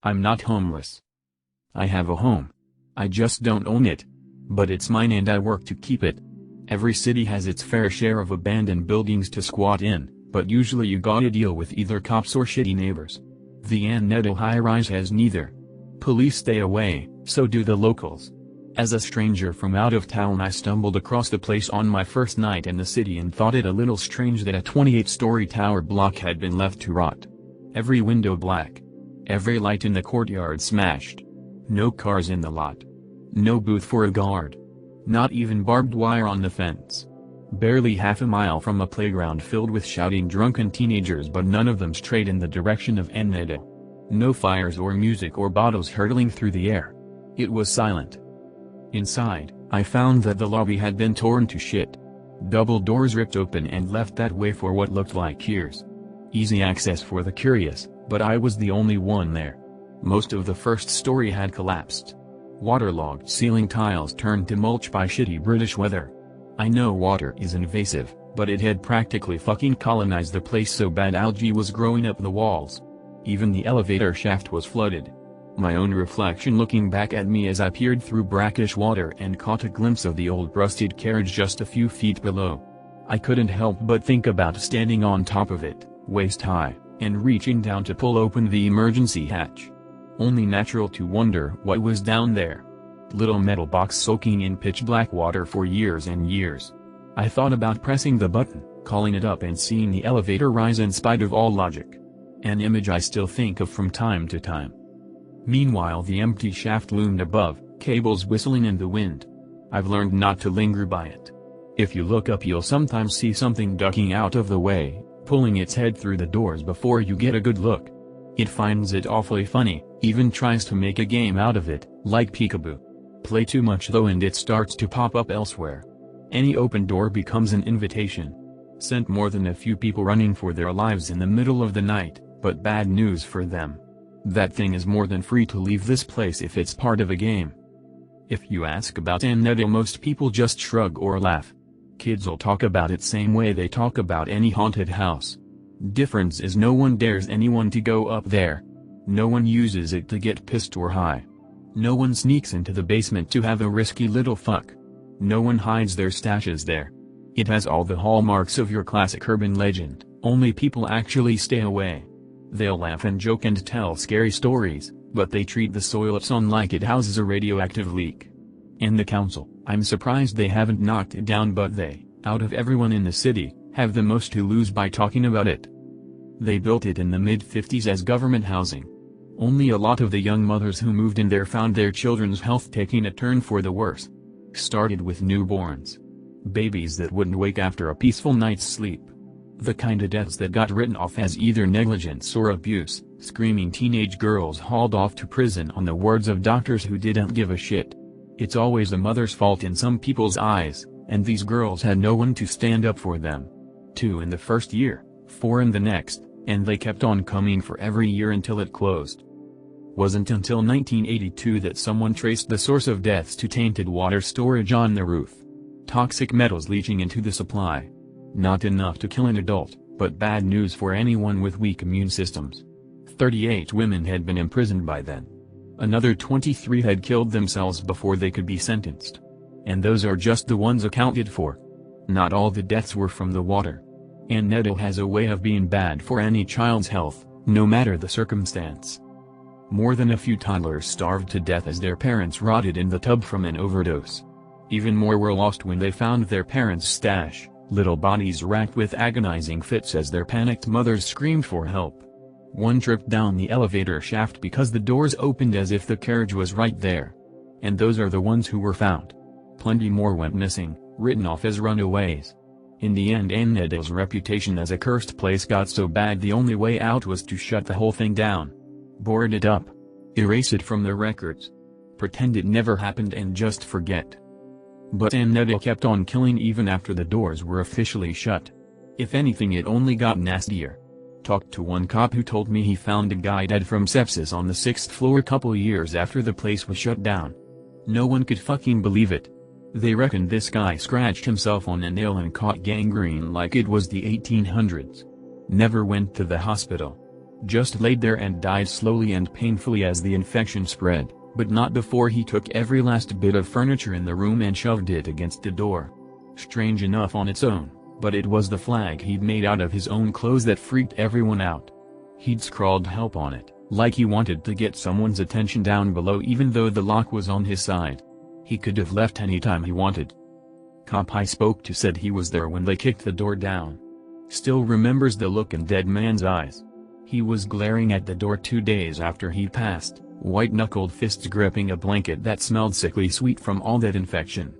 I'm not homeless. I have a home. I just don't own it. But it's mine and I work to keep it. Every city has its fair share of abandoned buildings to squat in, but usually you gotta deal with either cops or shitty neighbors. The Ann Nettle high-rise has neither. Police stay away, so do the locals. As a stranger from out of town I stumbled across the place on my first night in the city and thought it a little strange that a 28-story tower block had been left to rot. Every window black. Every light in the courtyard smashed. No cars in the lot. No booth for a guard. Not even barbed wire on the fence. Barely half a mile from a playground filled with shouting drunken teenagers, but none of them strayed in the direction of Ann Nettle. No fires or music or bottles hurtling through the air. It was silent. Inside, I found that the lobby had been torn to shit. Double doors ripped open and left that way for what looked like years. Easy access for the curious, but I was the only one there. Most of the first story had collapsed. Waterlogged ceiling tiles turned to mulch by shitty British weather. I know water is invasive, but it had practically fucking colonized the place so bad algae was growing up the walls. Even the elevator shaft was flooded. My own reflection looking back at me as I peered through brackish water and caught a glimpse of the old rusted carriage just a few feet below. I couldn't help but think about standing on top of it, waist high, and reaching down to pull open the emergency hatch. Only natural to wonder what was down there. Little metal box soaking in pitch black water for years and years. I thought about pressing the button, calling it up and seeing the elevator rise in spite of all logic. An image I still think of from time to time. Meanwhile the empty shaft loomed above, cables whistling in the wind. I've learned not to linger by it. If you look up you'll sometimes see something ducking out of the way, pulling its head through the doors before you get a good look. It finds it awfully funny, even tries to make a game out of it, like peekaboo. Play too much though and it starts to pop up elsewhere. Any open door becomes an invitation. Sent more than a few people running for their lives in the middle of the night, but bad news for them. That thing is more than free to leave this place if it's part of a game. If you ask about Ann Nettle most people just shrug or laugh. Kids'll talk about it same way they talk about any haunted house. Difference is no one dares anyone to go up there. No one uses it to get pissed or high. No one sneaks into the basement to have a risky little fuck. No one hides their stashes there. It has all the hallmarks of your classic urban legend, only people actually stay away. They'll laugh and joke and tell scary stories, but they treat the soil it's on like it houses a radioactive leak. And the council, I'm surprised they haven't knocked it down, but they, out of everyone in the city, have the most to lose by talking about it. They built it in the mid-50s as government housing. Only a lot of the young mothers who moved in there found their children's health taking a turn for the worse. Started with newborns. Babies that wouldn't wake after a peaceful night's sleep. The kind of deaths that got written off as either negligence or abuse, screaming teenage girls hauled off to prison on the words of doctors who didn't give a shit. It's always the mother's fault in some people's eyes, and these girls had no one to stand up for them. 2 in the first year, 4 in the next, and they kept on coming for every year until it closed. Wasn't until 1982 that someone traced the source of deaths to tainted water storage on the roof. Toxic metals leaching into the supply. Not enough to kill an adult, but bad news for anyone with weak immune systems. 38 women had been imprisoned by then. Another 23 had killed themselves before they could be sentenced. And those are just the ones accounted for. Not all the deaths were from the water. Ann Nettle has a way of being bad for any child's health, no matter the circumstance. More than a few toddlers starved to death as their parents rotted in the tub from an overdose. Even more were lost when they found their parents' stash, little bodies racked with agonizing fits as their panicked mothers screamed for help. One tripped down the elevator shaft because the doors opened as if the carriage was right there. And those are the ones who were found. Plenty more went missing, written off as runaways. In the end Ann Nettle's reputation as a cursed place got so bad the only way out was to shut the whole thing down. Board it up. Erase it from the records. Pretend it never happened and just forget. But Ann Nettle kept on killing even after the doors were officially shut. If anything it only got nastier. Talked to one cop who told me he found a guy dead from sepsis on the 6th floor a couple years after the place was shut down. No one could fucking believe it. They reckoned this guy scratched himself on a nail and caught gangrene like it was the 1800s. Never went to the hospital. just laid there and died slowly and painfully as the infection spread, but not before he took every last bit of furniture in the room and shoved it against the door. Strange enough on its own, but it was the flag he'd made out of his own clothes that freaked everyone out. He'd scrawled help on it, like he wanted to get someone's attention down below even though the lock was on his side. He could have left any time he wanted. Cop I spoke to said he was there when they kicked the door down. Still remembers the look in dead man's eyes. He was glaring at the door 2 days after he'd passed, white-knuckled fists gripping a blanket that smelled sickly sweet from all that infection.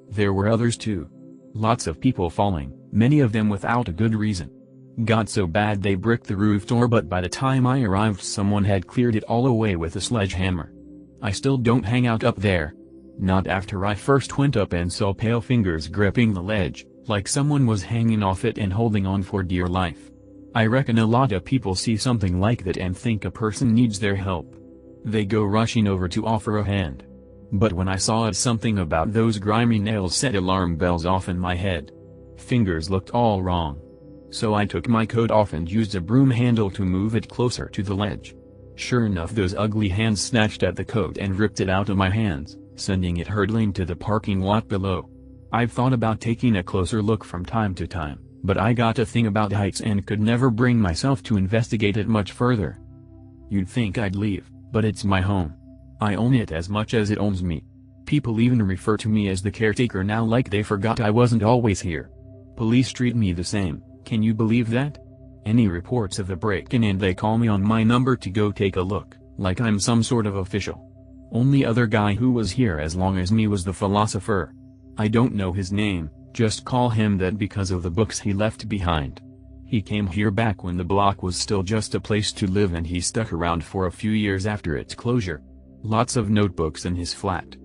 There were others too. Lots of people falling, many of them without a good reason. Got so bad they bricked the roof door, but by the time I arrived someone had cleared it all away with a sledgehammer. I still don't hang out up there. Not after I first went up and saw pale fingers gripping the ledge, like someone was hanging off it and holding on for dear life. I reckon a lot of people see something like that and think a person needs their help. They go rushing over to offer a hand. But when I saw it, something about those grimy nails set alarm bells off in my head. Fingers looked all wrong. So I took my coat off and used a broom handle to move it closer to the ledge. Sure enough, those ugly hands snatched at the coat and ripped it out of my hands, sending it hurtling to the parking lot below. I've thought about taking a closer look from time to time, but I got a thing about heights and could never bring myself to investigate it much further. You'd think I'd leave, but it's my home. I own it as much as it owns me. People even refer to me as the caretaker now, like they forgot I wasn't always here. Police treat me the same, can you believe that? Any reports of a break-in and they call me on my number to go take a look, like I'm some sort of official. Only other guy who was here as long as me was the philosopher. I don't know his name, just call him that because of the books he left behind. He came here back when the block was still just a place to live, and he stuck around for a few years after its closure. Lots of notebooks in his flat.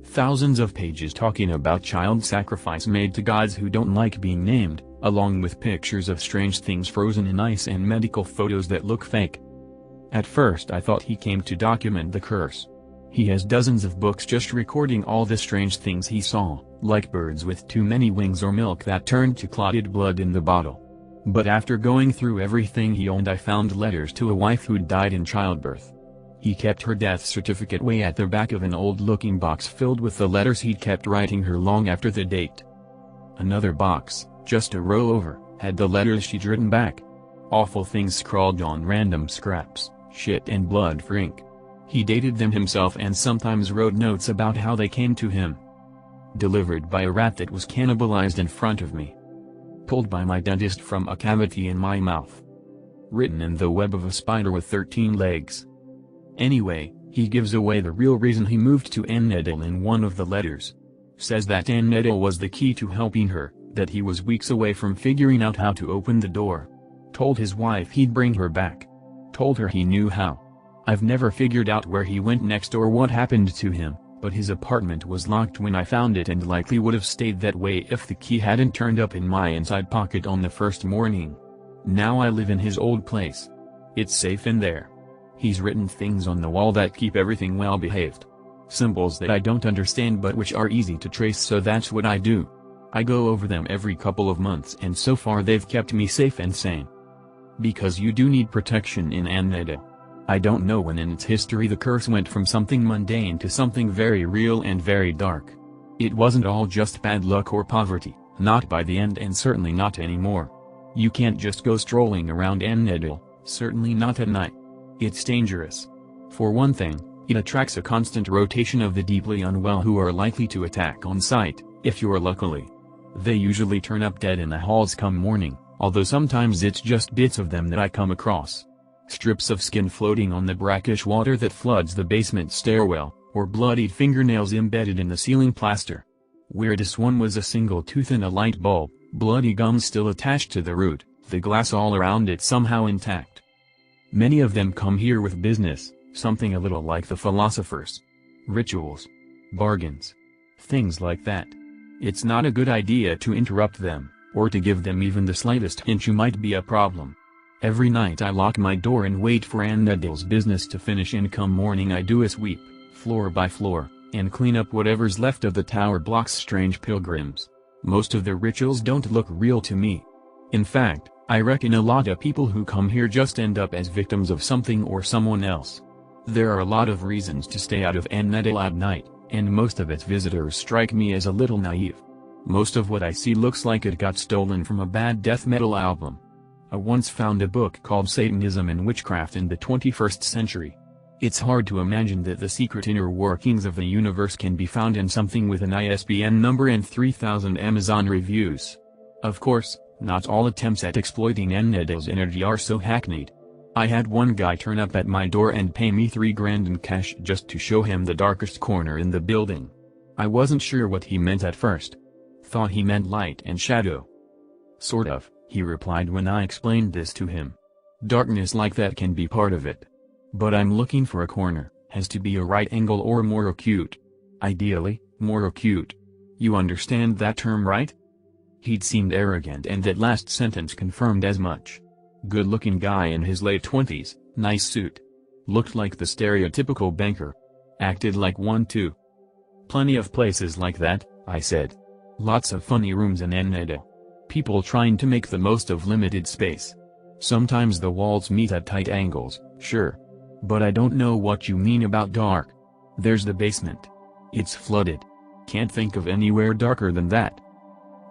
Thousands of pages talking about child sacrifice made to gods who don't like being named, along with pictures of strange things frozen in ice and medical photos that look fake. At first I thought he came to document the curse. He has dozens of books just recording all the strange things he saw, like birds with too many wings or milk that turned to clotted blood in the bottle. But after going through everything he owned, I found letters to a wife who'd died in childbirth. He kept her death certificate way at the back of an old-looking box filled with the letters he'd kept writing her long after the date. Another box, just a row over, had the letters she'd written back. Awful things scrawled on random scraps, shit and blood for ink. He dated them himself and sometimes wrote notes about how they came to him. Delivered by a rat that was cannibalized in front of me. Pulled by my dentist from a cavity in my mouth. Written in the web of a spider with 13 legs. Anyway, he gives away the real reason he moved to Annedale in one of the letters. Says that Annedale was the key to helping her, that he was weeks away from figuring out how to open the door. Told his wife he'd bring her back. Told her he knew how. I've never figured out where he went next or what happened to him, but his apartment was locked when I found it and likely would have stayed that way if the key hadn't turned up in my inside pocket on the first morning. Now I live in his old place. It's safe in there. He's written things on the wall that keep everything well behaved. Symbols that I don't understand but which are easy to trace, so that's what I do. I go over them every couple of months and so far they've kept me safe and sane. Because you do need protection in Annedale. I don't know when in its history the curse went from something mundane to something very real and very dark. It wasn't all just bad luck or poverty, not by the end and certainly not anymore. You can't just go strolling around Annedale, certainly not at night. It's dangerous. For one thing, it attracts a constant rotation of the deeply unwell who are likely to attack on sight, if you're lucky. They usually turn up dead in the halls come morning, although sometimes it's just bits of them that I come across. Strips of skin floating on the brackish water that floods the basement stairwell, or bloodied fingernails embedded in the ceiling plaster. Weirdest one was a single tooth in a light bulb, bloody gums still attached to the root, the glass all around it somehow intact. Many of them come here with business, something a little like the philosophers. Rituals. Bargains. Things like that. It's not a good idea to interrupt them, or to give them even the slightest hint you might be a problem. Every night I lock my door and wait for Annedale's business to finish, and come morning I do a sweep, floor by floor, and clean up whatever's left of the tower block's strange pilgrims. Most of the rituals don't look real to me. In fact, I reckon a lot of people who come here just end up as victims of something or someone else. There are a lot of reasons to stay out of Annandale at night, and most of its visitors strike me as a little naive. Most of what I see looks like it got stolen from a bad death metal album. I once found a book called Satanism and Witchcraft in the 21st Century. It's hard to imagine that the secret inner workings of the universe can be found in something with an ISBN number and 3,000 Amazon reviews. Of course, not all attempts at exploiting Annandale's energy are so hackneyed. I had one guy turn up at my door and pay me $3,000 in cash just to show him the darkest corner in the building. I wasn't sure what he meant at first. Thought he meant light and shadow. Sort of, he replied when I explained this to him. Darkness like that can be part of it. But I'm looking for a corner, has to be a right angle or more acute. Ideally, more acute. You understand that term, right? He'd seemed arrogant, and that last sentence confirmed as much. Good-looking guy in his late 20s, nice suit. Looked like the stereotypical banker. Acted like one too. Plenty of places like that, I said. Lots of funny rooms in Annandale. People trying to make the most of limited space. Sometimes the walls meet at tight angles, sure. But I don't know what you mean about dark. There's the basement. It's flooded. Can't think of anywhere darker than that.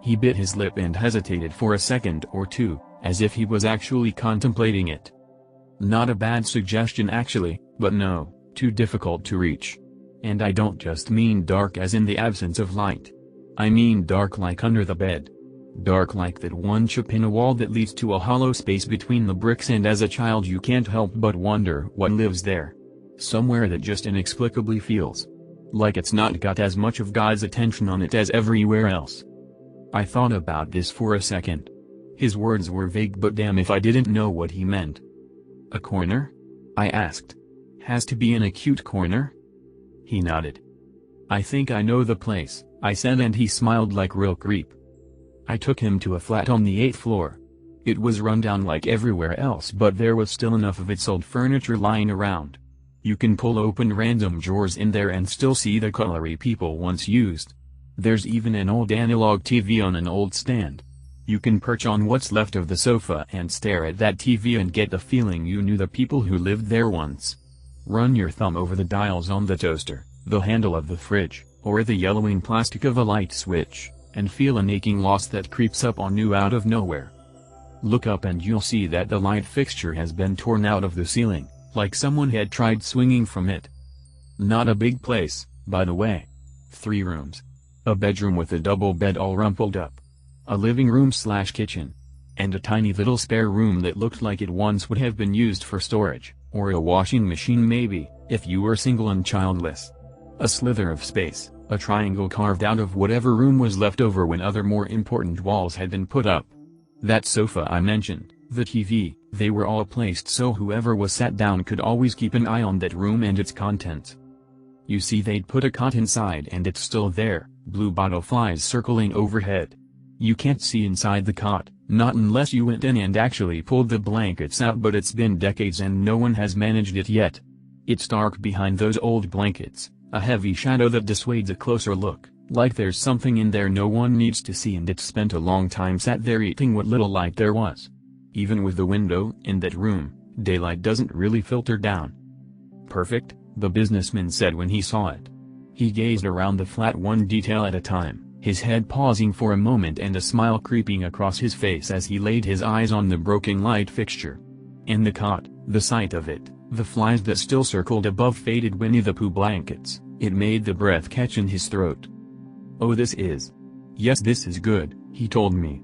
He bit his lip and hesitated for a second or two, as if he was actually contemplating it. Not a bad suggestion actually, but no, too difficult to reach. And I don't just mean dark as in the absence of light. I mean dark like under the bed. Dark like that one chip in a wall that leads to a hollow space between the bricks, and as a child you can't help but wonder what lives there. Somewhere that just inexplicably feels like it's not got as much of God's attention on it as everywhere else. I thought about this for a second. His words were vague, but damn if I didn't know what he meant. A corner? I asked. Has to be an acute corner? He nodded. I think I know the place, I said, and he smiled like real creep. I took him to a flat on the 8th floor. It was run down like everywhere else, but there was still enough of its old furniture lying around. You can pull open random drawers in there and still see the cutlery people once used. There's even an old analog TV on an old stand. You can perch on what's left of the sofa and stare at that TV and get the feeling you knew the people who lived there once. Run your thumb over the dials on the toaster, the handle of the fridge, or the yellowing plastic of a light switch, and feel an aching loss that creeps up on you out of nowhere. Look up and you'll see that the light fixture has been torn out of the ceiling, like someone had tried swinging from it. Not a big place, by the way. 3 rooms. A bedroom with a double bed all rumpled up. A living room/kitchen. And a tiny little spare room that looked like it once would have been used for storage, or a washing machine maybe, if you were single and childless. A slither of space, a triangle carved out of whatever room was left over when other more important walls had been put up. That sofa I mentioned, the TV, they were all placed so whoever was sat down could always keep an eye on that room and its contents. You see, they'd put a cot inside and it's still there, blue bottle flies circling overhead. You can't see inside the cot, not unless you went in and actually pulled the blankets out, but it's been decades and no one has managed it yet. It's dark behind those old blankets, a heavy shadow that dissuades a closer look, like there's something in there no one needs to see, and it's spent a long time sat there eating what little light there was. Even with the window in that room, daylight doesn't really filter down. Perfect, the businessman said when he saw it. He gazed around the flat one detail at a time, his head pausing for a moment and a smile creeping across his face as he laid his eyes on the broken light fixture. In the cot, the sight of it, the flies that still circled above faded Winnie the Pooh blankets, it made the breath catch in his throat. Oh, this is. Yes, this is good, he told me.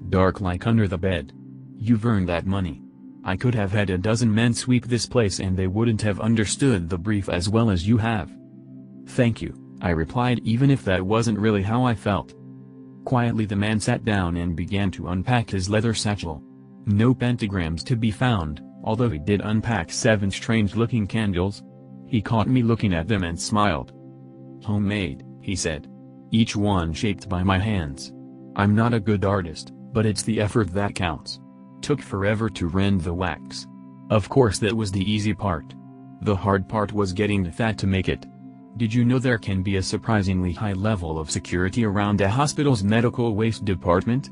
Dark like under the bed. You've earned that money. I could have had a dozen men sweep this place and they wouldn't have understood the brief as well as you have. Thank you, I replied, even if that wasn't really how I felt. Quietly the man sat down and began to unpack his leather satchel. No pentagrams to be found, although he did unpack 7 strange-looking candles. He caught me looking at them and smiled. Homemade, he said. Each one shaped by my hands. I'm not a good artist, but it's the effort that counts. Took forever to rend the wax. Of course that was the easy part. The hard part was getting the fat to make it. Did you know there can be a surprisingly high level of security around a hospital's medical waste department?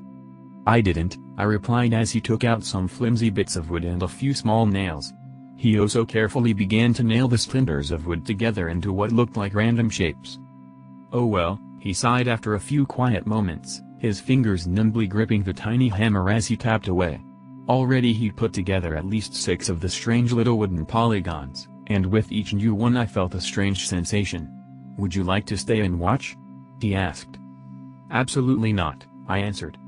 I didn't, I replied as he took out some flimsy bits of wood and a few small nails. He oh so carefully began to nail the splinters of wood together into what looked like random shapes. Oh well, he sighed after a few quiet moments, his fingers nimbly gripping the tiny hammer as he tapped away. Already he'd put together at least 6 of the strange little wooden polygons, and with each new one I felt a strange sensation. Would you like to stay and watch? He asked. Absolutely not, I answered.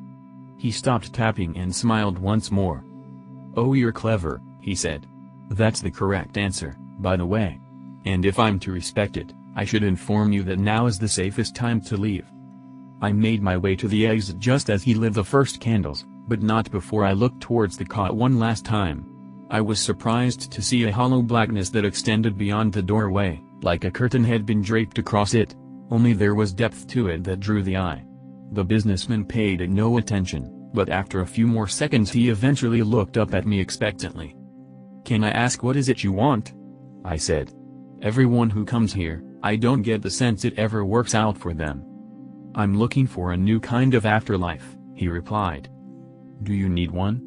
He stopped tapping and smiled once more. Oh, you're clever, he said. That's the correct answer, by the way. And if I'm to respect it, I should inform you that now is the safest time to leave. I made my way to the exit just as he lit the first candles, but not before I looked towards the cot one last time. I was surprised to see a hollow blackness that extended beyond the doorway, like a curtain had been draped across it, only there was depth to it that drew the eye. The businessman paid it no attention, but after a few more seconds he eventually looked up at me expectantly. Can I ask what is it you want? I said. Everyone who comes here, I don't get the sense it ever works out for them. I'm looking for a new kind of afterlife, he replied. Do you need one?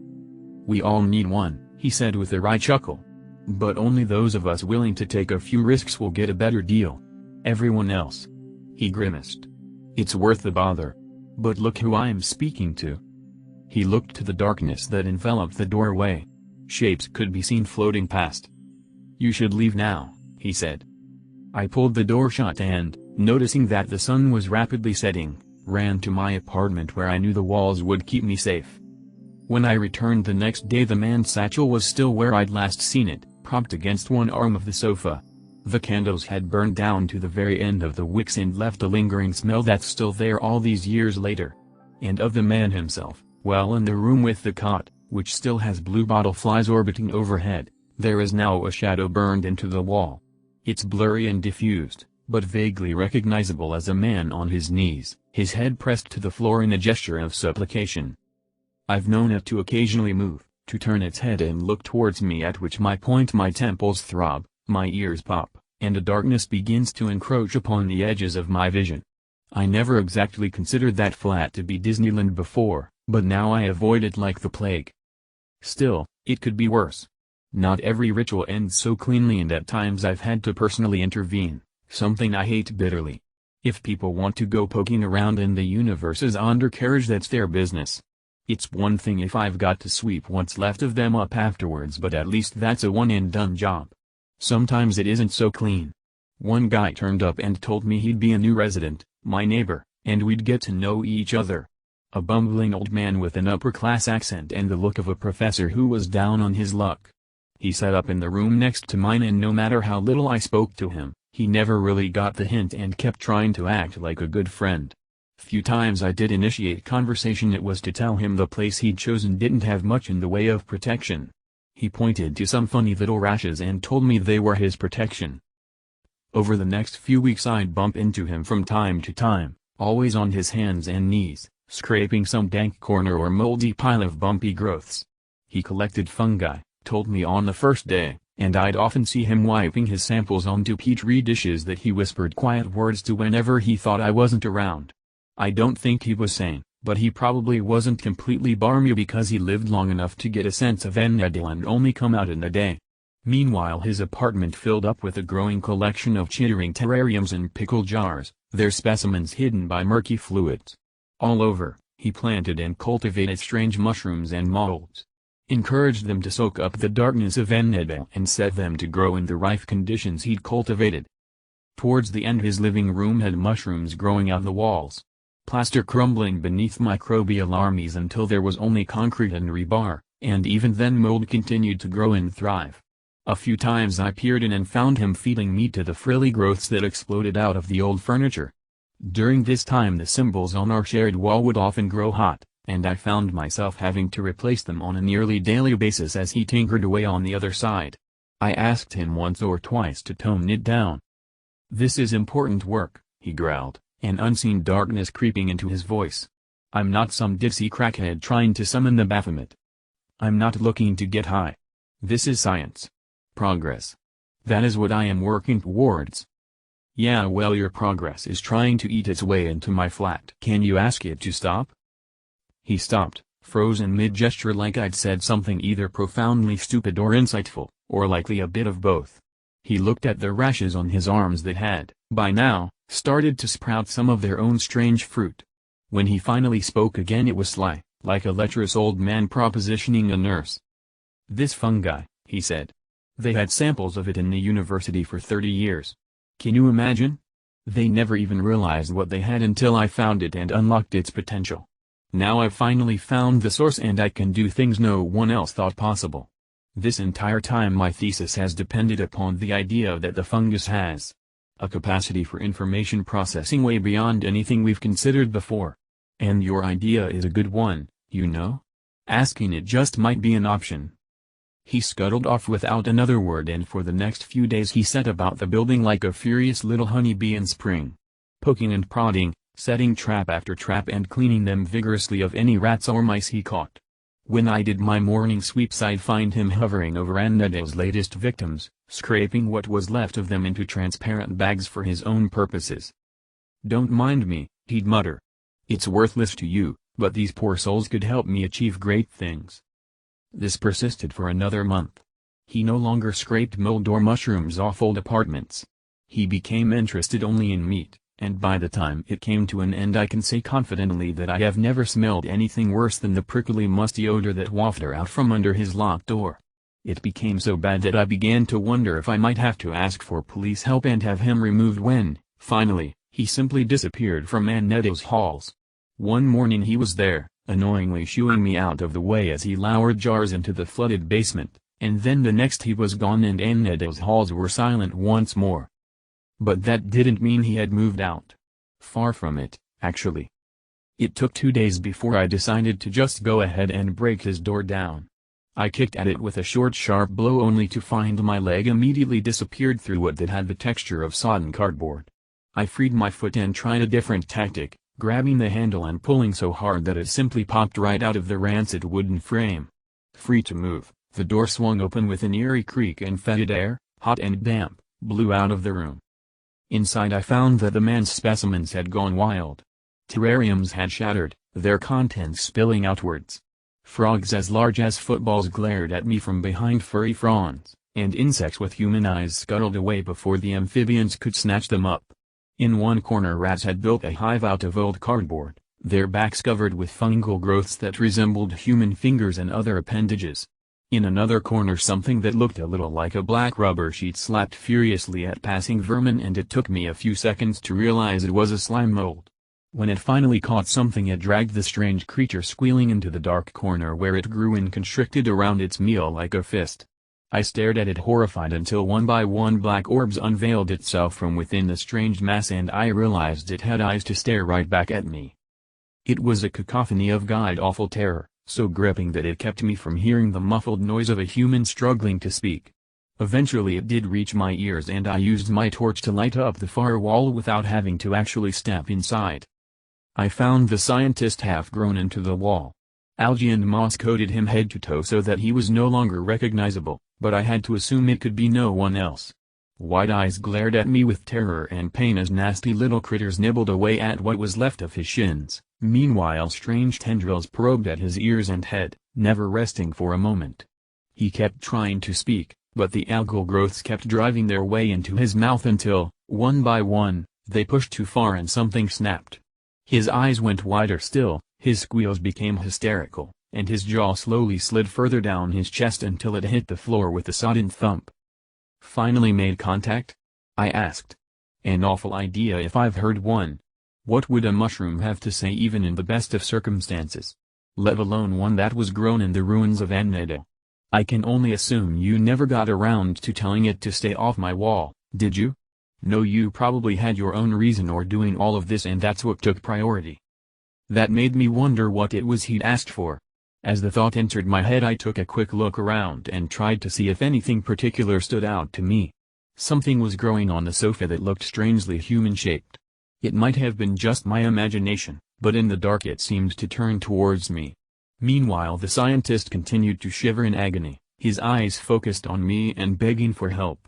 We all need one, he said with a wry chuckle. But only those of us willing to take a few risks will get a better deal. Everyone else. He grimaced. It's worth the bother. But look who I'm speaking to. He looked to the darkness that enveloped the doorway. Shapes could be seen floating past. You should leave now, he said. I pulled the door shut and, noticing that the sun was rapidly setting, ran to my apartment where I knew the walls would keep me safe. When I returned the next day the man's satchel was still where I'd last seen it, propped against one arm of the sofa. The candles had burned down to the very end of the wicks and left a lingering smell that's still there all these years later. And of the man himself, well, in the room with the cot, which still has bluebottle flies orbiting overhead, there is now a shadow burned into the wall. It's blurry and diffused, but vaguely recognizable as a man on his knees, his head pressed to the floor in a gesture of supplication. I've known it to occasionally move, to turn its head and look towards me, at which my temples throb, my ears pop, and a darkness begins to encroach upon the edges of my vision. I never exactly considered that flat to be Disneyland before, but now I avoid it like the plague. Still, it could be worse. Not every ritual ends so cleanly, and at times I've had to personally intervene, something I hate bitterly. If people want to go poking around in the universe's undercarriage, that's their business. It's one thing if I've got to sweep what's left of them up afterwards, but at least that's a one-and-done job. Sometimes it isn't so clean. One guy turned up and told me he'd be a new resident, my neighbor, and we'd get to know each other. A bumbling old man with an upper-class accent and the look of a professor who was down on his luck. He sat up in the room next to mine, and no matter how little I spoke to him, he never really got the hint and kept trying to act like a good friend. Few times I did initiate conversation it was to tell him the place he'd chosen didn't have much in the way of protection. He pointed to some funny little rashes and told me they were his protection. Over the next few weeks I'd bump into him from time to time, always on his hands and knees, scraping some dank corner or moldy pile of bumpy growths. He collected fungi, told me on the first day, and I'd often see him wiping his samples onto petri dishes that he whispered quiet words to whenever he thought I wasn't around. I don't think he was sane, but he probably wasn't completely barmy because he lived long enough to get a sense of Enneadil and only come out in a day. Meanwhile his apartment filled up with a growing collection of chittering terrariums and pickle jars, their specimens hidden by murky fluids. All over, he planted and cultivated strange mushrooms and molds. Encouraged them to soak up the darkness of Enneadil and set them to grow in the rife conditions he'd cultivated. Towards the end his living room had mushrooms growing out the walls. Plaster crumbling beneath microbial armies until there was only concrete and rebar, and even then mold continued to grow and thrive. A few times I peered in and found him feeding meat to the frilly growths that exploded out of the old furniture. During this time the symbols on our shared wall would often grow hot, and I found myself having to replace them on a nearly daily basis as he tinkered away on the other side. I asked him once or twice to tone it down. "This is important work," he growled, an unseen darkness creeping into his voice. "I'm not some ditzy crackhead trying to summon the Baphomet. I'm not looking to get high. This is science. Progress. That is what I am working towards." "Yeah, well, your progress is trying to eat its way into my flat. Can you ask it to stop?" He stopped, frozen mid-gesture like I'd said something either profoundly stupid or insightful, or likely a bit of both. He looked at the rashes on his arms that had, by now, started to sprout some of their own strange fruit. When he finally spoke again it was sly, like a lecherous old man propositioning a nurse. "This fungi," he said. "They had samples of it in the university for 30 years. Can you imagine? They never even realized what they had until I found it and unlocked its potential. Now I've finally found the source and I can do things no one else thought possible. This entire time my thesis has depended upon the idea that the fungus has a capacity for information processing way beyond anything we've considered before. And your idea is a good one, you know? Asking it just might be an option." He scuttled off without another word, and for the next few days he set about the building like a furious little honeybee in spring. Poking and prodding, setting trap after trap and cleaning them vigorously of any rats or mice he caught. When I did my morning sweeps I'd find him hovering over Annadale's latest victims, scraping what was left of them into transparent bags for his own purposes. "Don't mind me," he'd mutter. "It's worthless to you, but these poor souls could help me achieve great things." This persisted for another month. He no longer scraped mold or mushrooms off old apartments. He became interested only in meat, and by the time it came to an end I can say confidently that I have never smelled anything worse than the prickly musty odor that wafted out from under his locked door. It became so bad that I began to wonder if I might have to ask for police help and have him removed when, finally, he simply disappeared from Annette's halls. One morning he was there, annoyingly shooing me out of the way as he lowered jars into the flooded basement, and then the next he was gone and Annette's halls were silent once more. But that didn't mean he had moved out. Far from it, actually. It took 2 days before I decided to just go ahead and break his door down. I kicked at it with a short sharp blow only to find my leg immediately disappeared through wood that had the texture of sodden cardboard. I freed my foot and tried a different tactic, grabbing the handle and pulling so hard that it simply popped right out of the rancid wooden frame. Free to move, the door swung open with an eerie creak and fetid air, hot and damp, blew out of the room. Inside I found that the man's specimens had gone wild. Terrariums had shattered, their contents spilling outwards. Frogs as large as footballs glared at me from behind furry fronds, and insects with human eyes scuttled away before the amphibians could snatch them up. In one corner rats had built a hive out of old cardboard, their backs covered with fungal growths that resembled human fingers and other appendages. In another corner something that looked a little like a black rubber sheet slapped furiously at passing vermin, and it took me a few seconds to realize it was a slime mold. When it finally caught something it dragged the strange creature squealing into the dark corner where it grew and constricted around its meal like a fist. I stared at it horrified until one by one black orbs unveiled itself from within the strange mass and I realized it had eyes to stare right back at me. It was a cacophony of god-awful terror, so gripping that it kept me from hearing the muffled noise of a human struggling to speak. Eventually it did reach my ears and I used my torch to light up the far wall without having to actually step inside. I found the scientist half grown into the wall. Algae and moss coated him head to toe so that he was no longer recognizable, but I had to assume it could be no one else. Wide eyes glared at me with terror and pain as nasty little critters nibbled away at what was left of his shins. Meanwhile strange tendrils probed at his ears and head, never resting for a moment. He kept trying to speak, but the algal growths kept driving their way into his mouth until, one by one, they pushed too far and something snapped. His eyes went wider still, his squeals became hysterical, and his jaw slowly slid further down his chest until it hit the floor with a sodden thump. "Finally made contact?" I asked. "An awful idea if I've heard one. What would a mushroom have to say even in the best of circumstances? Let alone one that was grown in the ruins of Annette. I can only assume you never got around to telling it to stay off my wall, did you? No, you probably had your own reason for doing all of this and that's what took priority." That made me wonder what it was he'd asked for. As the thought entered my head I took a quick look around and tried to see if anything particular stood out to me. Something was growing on the sofa that looked strangely human-shaped. It might have been just my imagination, but in the dark it seemed to turn towards me. Meanwhile the scientist continued to shiver in agony, his eyes focused on me and begging for help.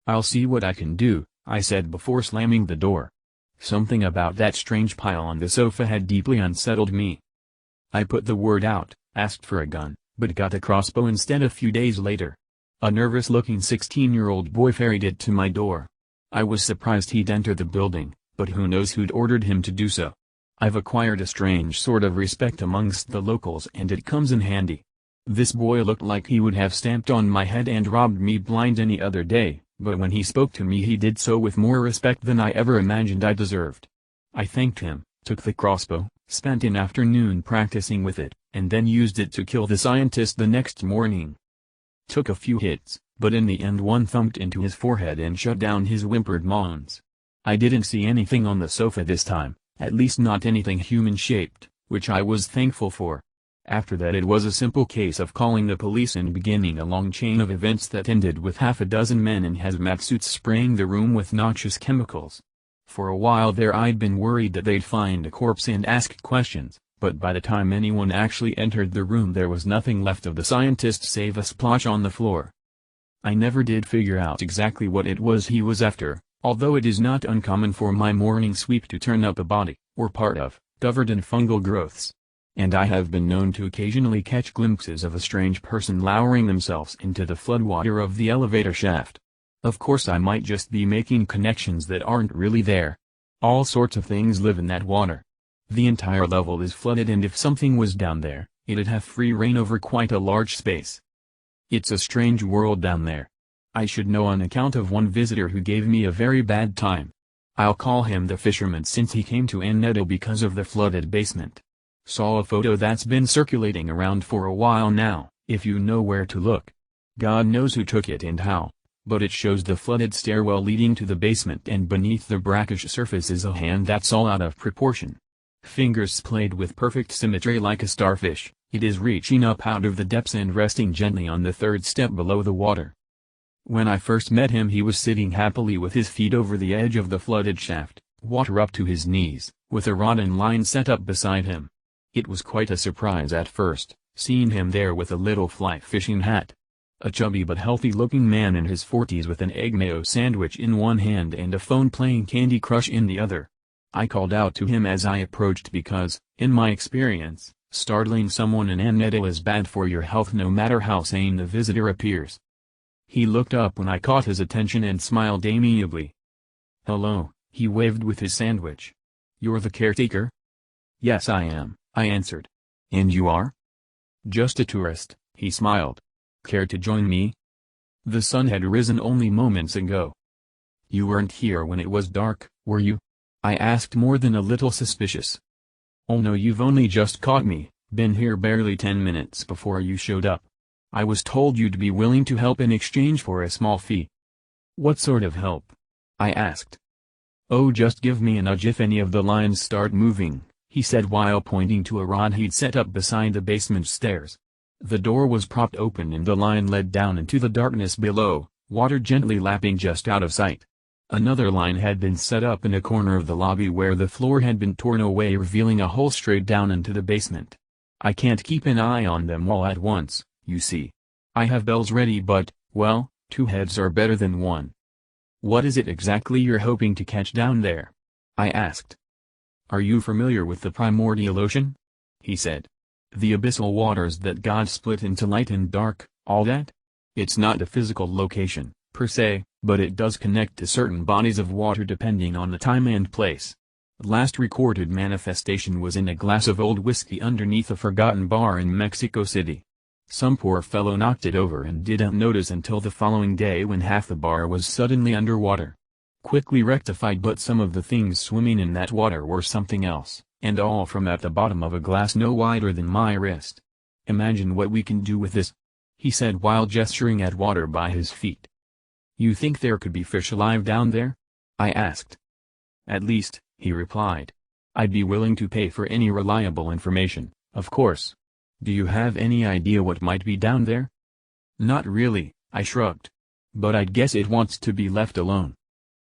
"I'll see what I can do," I said before slamming the door. Something about that strange pile on the sofa had deeply unsettled me. I put the word out, asked for a gun, but got a crossbow instead a few days later. A nervous-looking 16-year-old boy ferried it to my door. I was surprised he'd enter the building, but who knows who'd ordered him to do so. I've acquired a strange sort of respect amongst the locals and it comes in handy. This boy looked like he would have stamped on my head and robbed me blind any other day, but when he spoke to me he did so with more respect than I ever imagined I deserved. I thanked him, took the crossbow, spent an afternoon practicing with it, and then used it to kill the scientist the next morning. Took a few hits, but in the end one thumped into his forehead and shut down his whimpered moans. I didn't see anything on the sofa this time, at least not anything human-shaped, which I was thankful for. After that it was a simple case of calling the police and beginning a long chain of events that ended with half a dozen men in hazmat suits spraying the room with noxious chemicals. For a while there I'd been worried that they'd find a corpse and ask questions, but by the time anyone actually entered the room there was nothing left of the scientist save a splotch on the floor. I never did figure out exactly what it was he was after, although it is not uncommon for my morning sweep to turn up a body, or part of, covered in fungal growths. And I have been known to occasionally catch glimpses of a strange person lowering themselves into the floodwater of the elevator shaft. Of course I might just be making connections that aren't really there. All sorts of things live in that water. The entire level is flooded and if something was down there, it'd have free reign over quite a large space. It's a strange world down there. I should know on account of one visitor who gave me a very bad time. I'll call him the fisherman since he came to Annetto because of the flooded basement. Saw a photo that's been circulating around for a while now, if you know where to look. God knows who took it and how, but it shows the flooded stairwell leading to the basement and beneath the brackish surface is a hand that's all out of proportion. Fingers splayed with perfect symmetry like a starfish, it is reaching up out of the depths and resting gently on the third step below the water. When I first met him he was sitting happily with his feet over the edge of the flooded shaft, water up to his knees, with a rod and line set up beside him. It was quite a surprise at first, seeing him there with a little fly fishing hat. A chubby but healthy-looking man in his 40s with an egg mayo sandwich in one hand and a phone playing Candy Crush in the other. I called out to him as I approached because, in my experience, startling someone in Annetto is bad for your health no matter how sane the visitor appears. He looked up when I caught his attention and smiled amiably. "Hello," he waved with his sandwich. "You're the caretaker?" "Yes I am," I answered. "And you are?" "Just a tourist," he smiled. "Care to join me?" The sun had risen only moments ago. "You weren't here when it was dark, were you?" I asked more than a little suspicious. "Oh no, you've only just caught me, been here barely 10 minutes before you showed up. I was told you'd be willing to help in exchange for a small fee." "What sort of help?" I asked. "Oh, just give me a nudge if any of the lines start moving," he said while pointing to a rod he'd set up beside the basement stairs. The door was propped open and the line led down into the darkness below, water gently lapping just out of sight. Another line had been set up in a corner of the lobby where the floor had been torn away, revealing a hole straight down into the basement. I can't keep an eye on them all at once, you see. I have bells ready but, well, 2 heads are better than 1. "What is it exactly you're hoping to catch down there?" I asked. "Are you familiar with the primordial ocean?" he said. "The abyssal waters that God split into light and dark, all that? It's not a physical location, per se, but it does connect to certain bodies of water depending on the time and place. Last recorded manifestation was in a glass of old whiskey underneath a forgotten bar in Mexico City. Some poor fellow knocked it over and didn't notice until the following day when half the bar was suddenly underwater. Quickly rectified, but some of the things swimming in that water were something else, and all from at the bottom of a glass no wider than my wrist. Imagine what we can do with this," he said while gesturing at water by his feet. "You think there could be fish alive down there?" I asked. "At least," he replied. "I'd be willing to pay for any reliable information, of course. Do you have any idea what might be down there?" "Not really," I shrugged. "But I'd guess it wants to be left alone."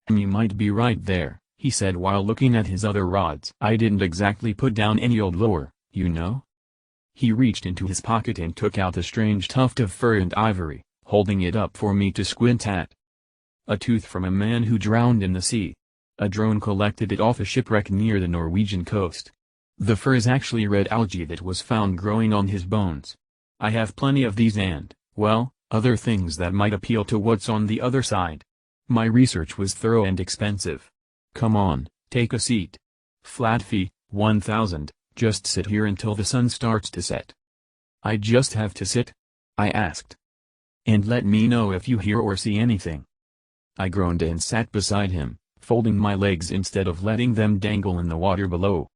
"You might be right there," he said while looking at his other rods. "I didn't exactly put down any old lure, you know." He reached into his pocket and took out a strange tuft of fur and ivory, holding it up for me to squint at. "A tooth from a man who drowned in the sea. A drone collected it off a shipwreck near the Norwegian coast. The fur is actually red algae that was found growing on his bones. I have plenty of these and, well, other things that might appeal to what's on the other side. My research was thorough and expensive. Come on, take a seat. Flat fee, 1,000, just sit here until the sun starts to set. I just have to sit? I asked. And let me know if you hear or see anything. I groaned and sat beside him, folding my legs instead of letting them dangle in the water below.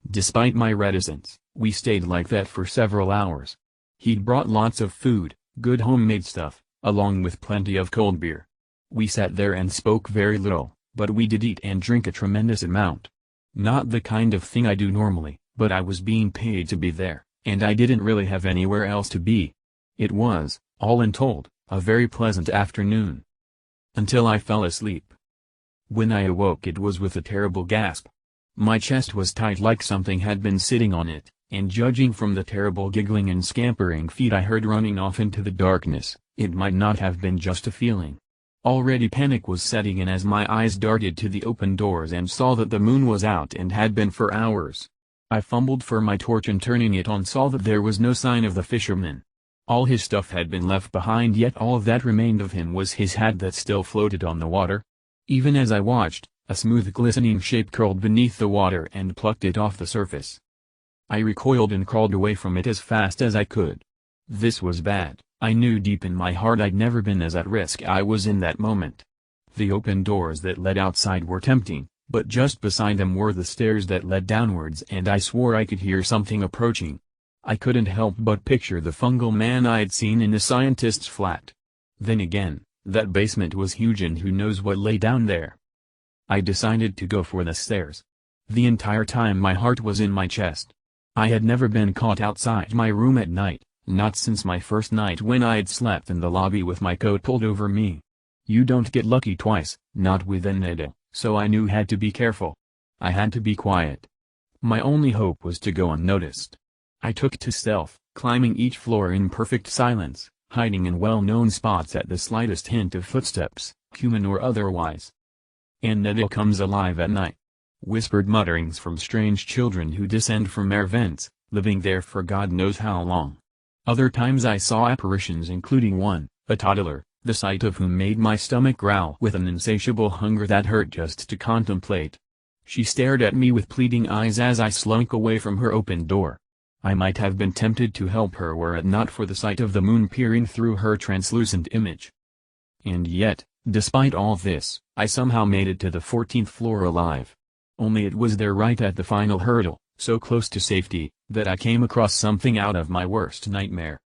Despite my reticence, we stayed like that for several hours. He'd brought lots of food, good homemade stuff, along with plenty of cold beer. We sat there and spoke very little, but we did eat and drink a tremendous amount. Not the kind of thing I do normally, but I was being paid to be there, and I didn't really have anywhere else to be. It was, all in told, a very pleasant afternoon. Until I fell asleep. When I awoke it was with a terrible gasp. My chest was tight like something had been sitting on it, and judging from the terrible giggling and scampering feet I heard running off into the darkness, it might not have been just a feeling. Already panic was setting in as my eyes darted to the open doors and saw that the moon was out and had been for hours. I fumbled for my torch and turning it on saw that there was no sign of the fisherman. All his stuff had been left behind, yet all that remained of him was his hat that still floated on the water. Even as I watched, a smooth glistening shape curled beneath the water and plucked it off the surface. I recoiled and crawled away from it as fast as I could. This was bad. I knew deep in my heart I'd never been as at risk I was in that moment. The open doors that led outside were tempting, but just beside them were the stairs that led downwards and I swore I could hear something approaching. I couldn't help but picture the fungal man I'd seen in the scientist's flat. Then again, that basement was huge and who knows what lay down there. I decided to go for the stairs. The entire time my heart was in my chest. I had never been caught outside my room at night, not since my first night when I'd slept in the lobby with my coat pulled over me. You don't get lucky twice, not with a needle, so I knew had to be careful. I had to be quiet. My only hope was to go unnoticed. I took to stealth, climbing each floor in perfect silence, hiding in well-known spots at the slightest hint of footsteps, human or otherwise. And Needle comes alive at night. Whispered mutterings from strange children who descend from air vents, living there for God knows how long. Other times I saw apparitions including one, a toddler, the sight of whom made my stomach growl with an insatiable hunger that hurt just to contemplate. She stared at me with pleading eyes as I slunk away from her open door. I might have been tempted to help her were it not for the sight of the moon peering through her translucent image. And yet, despite all this, I somehow made it to the 14th floor alive. Only it was there right at the final hurdle, so close to safety, that I came across something out of my worst nightmare.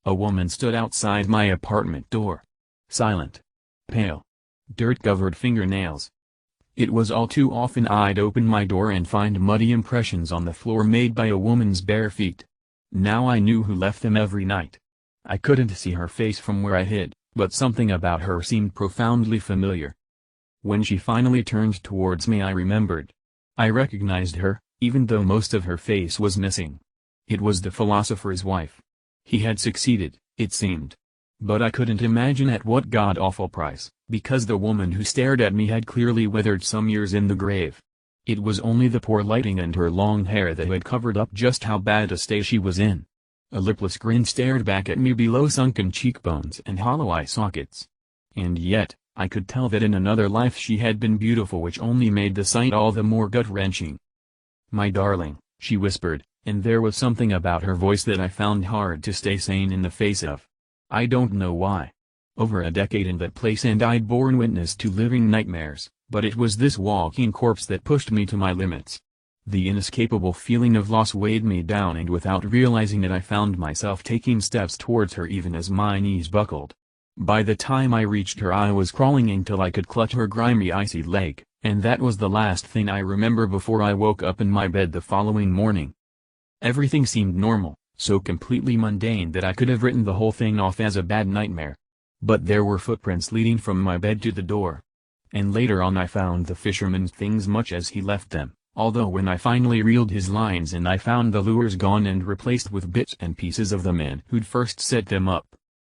A woman stood outside my apartment door. Silent. Pale. Dirt-covered fingernails. It was all too often I'd open my door and find muddy impressions on the floor made by a woman's bare feet. Now I knew who left them every night. I couldn't see her face from where I hid, but something about her seemed profoundly familiar. When she finally turned towards me I remembered. I recognized her, even though most of her face was missing. It was the philosopher's wife. He had succeeded, it seemed. But I couldn't imagine at what god-awful price, because the woman who stared at me had clearly withered some years in the grave. It was only the poor lighting and her long hair that had covered up just how bad a state she was in. A lipless grin stared back at me below sunken cheekbones and hollow eye sockets. And yet, I could tell that in another life she had been beautiful, which only made the sight all the more gut-wrenching. "My darling," she whispered, and there was something about her voice that I found hard to stay sane in the face of. I don't know why. Over a decade in that place and I'd borne witness to living nightmares, but it was this walking corpse that pushed me to my limits. The inescapable feeling of loss weighed me down, and without realizing it I found myself taking steps towards her even as my knees buckled. By the time I reached her I was crawling until I could clutch her grimy icy leg, and that was the last thing I remember before I woke up in my bed the following morning. Everything seemed normal, so completely mundane that I could have written the whole thing off as a bad nightmare. But there were footprints leading from my bed to the door. And later on I found the fisherman's things much as he left them, although when I finally reeled his lines and I found the lures gone and replaced with bits and pieces of the man who'd first set them up,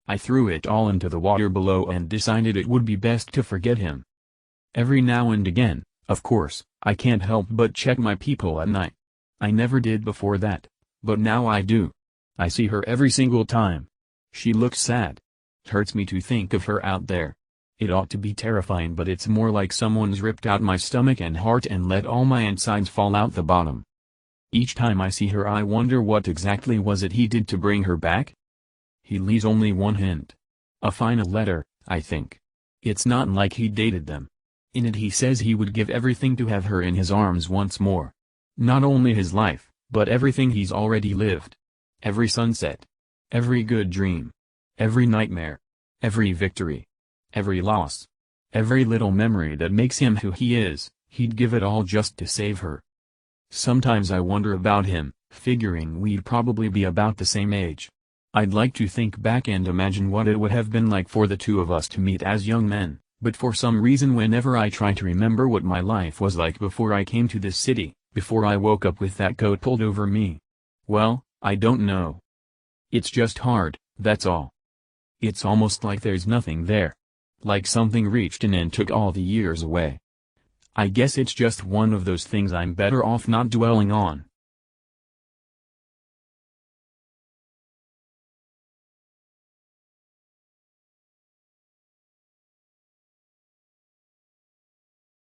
I threw it all into the water below and decided it would be best to forget him. Every now and again, of course, I can't help but check my peephole at night. I never did before that, but now I do. I see her every single time. She looks sad. Hurts me to think of her out there. It ought to be terrifying, but it's more like someone's ripped out my stomach and heart and let all my insides fall out the bottom. Each time I see her I wonder what exactly was it he did to bring her back? He leaves only one hint. A final letter, I think. It's not like he dated them. In it he says he would give everything to have her in his arms once more. Not only his life, but everything he's already lived. Every sunset. Every good dream. Every nightmare. Every victory. Every loss. Every little memory that makes him who he is, he'd give it all just to save her. Sometimes I wonder about him, figuring we'd probably be about the same age. I'd like to think back and imagine what it would have been like for the two of us to meet as young men, but for some reason whenever I try to remember what my life was like before I came to this city, before I woke up with that coat pulled over me, well, I don't know. It's just hard, that's all. It's almost like there's nothing there. Like something reached in and took all the years away. I guess it's just one of those things I'm better off not dwelling on.